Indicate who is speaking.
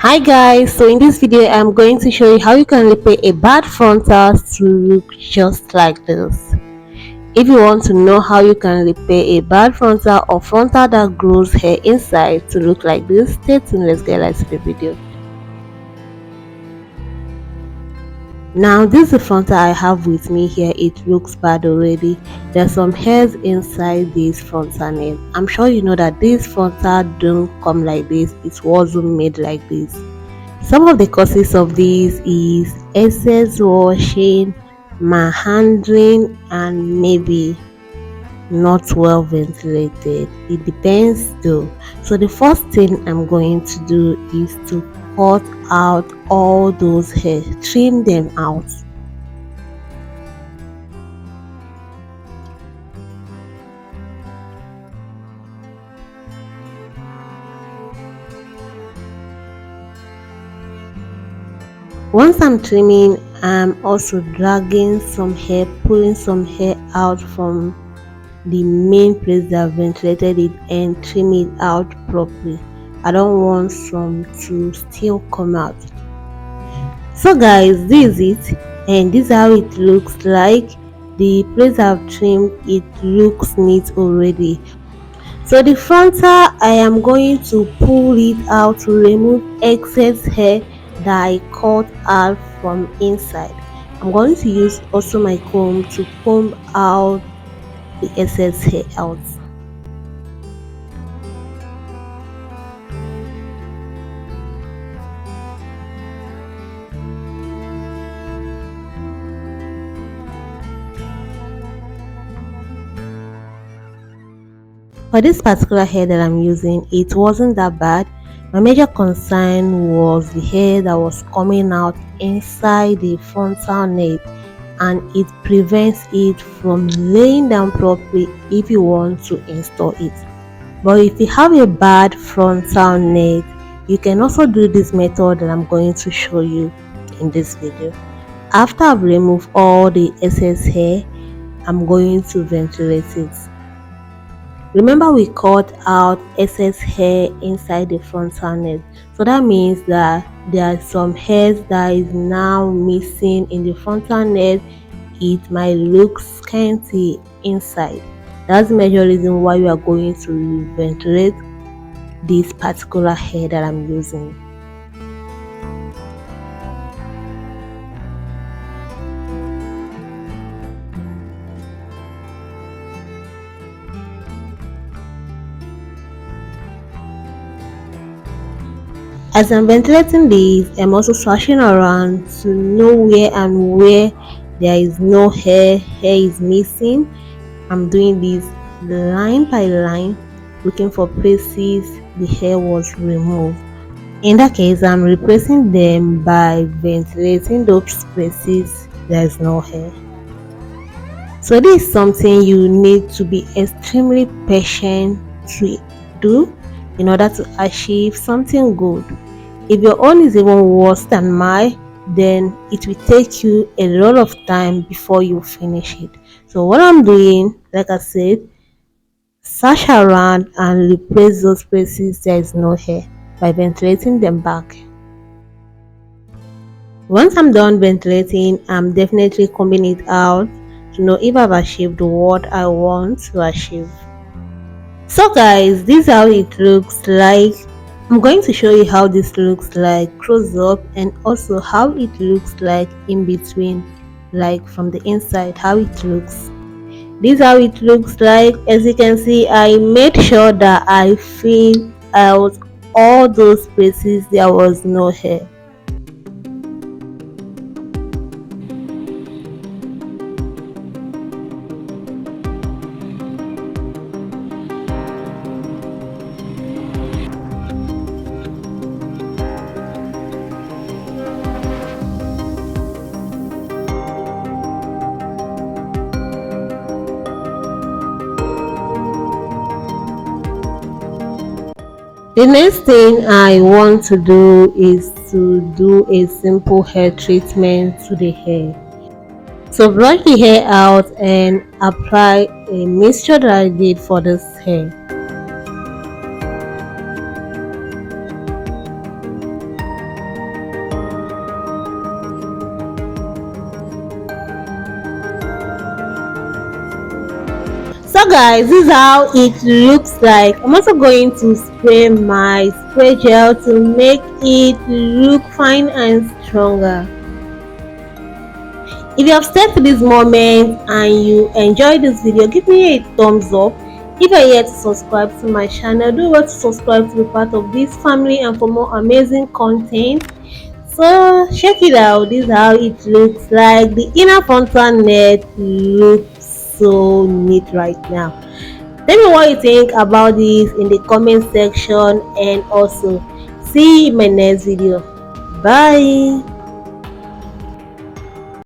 Speaker 1: Hi guys, so in this video I'm going to show you how you can repair a bad frontal to look just like this. If you want to know how you can repair a bad frontal or frontal that grows hair inside to look like this, stay tuned. Let's get right to the video. Now this is the frontal I have with me here. It looks bad already. There's some hairs inside this frontal nail. I'm sure you know that this frontal don't come like this. It wasn't made like this. Some of the causes of this is excess washing, malhandling, and maybe not well ventilated. It depends though. So the first thing I'm going to do is to cut out all those hair, trim them out. Once I'm trimming, I'm also dragging some hair, pulling some hair out from the main place that I've ventilated it and trim it out properly. I don't want some to still come out. So guys, this is it, and this is how it looks like. The place I've trimmed, it looks neat already. So the frontal, I am going to pull it out to remove excess hair that I cut out from inside. I'm going to use also my comb to comb out the excess hair out. For this particular hair that I'm using, it wasn't that bad. My major concern was the hair that was coming out inside the frontal nail, and it prevents it from laying down properly if you want to install it. But if you have a bad frontal nail, you can also do this method that I'm going to show you in this video. After I've removed all the excess hair, I'm going to ventilate it. Remember, we cut out excess hair inside the frontal nail, so that means that there are some hairs that is now missing in the frontal nail. It might look scanty inside. That's the major reason why we are going to ventilate this particular hair that I'm using. As I'm ventilating these, I'm also searching around to know where there is no hair is missing. I'm doing this line by line, looking for places the hair was removed. In that case, I'm replacing them by ventilating those places there is no hair. So this is something you need to be extremely patient to do in order to achieve something good. If your own is even worse than mine, then it will take you a lot of time before you finish it. So what I'm doing, like I said, search around and replace those places there is no hair by ventilating them back. Once I'm done ventilating, I'm definitely combing it out to know if I've achieved what I want to achieve. So guys, this is how it looks like. I'm going to show you how this looks like close up, and also how it looks like in between, like from the inside, how it looks. This is how it looks like. As you can see, I made sure that I filled out all those places there was no hair. The next thing I want to do is to do a simple hair treatment to the hair. So brush the hair out and apply a mixture that I did for this hair. So guys, this is how it looks like. I'm also going to spray my spray gel to make it look fine and stronger. If you have stayed to this moment and you enjoyed this video, give me a thumbs up. If you are yet to subscribe to my channel, do well to subscribe to be part of this family and for more amazing content. So check it out. This is how it looks like. The inner frontal net looks so neat right now. Tell me what you think about this in the comment section, and also see you in my next video. Bye.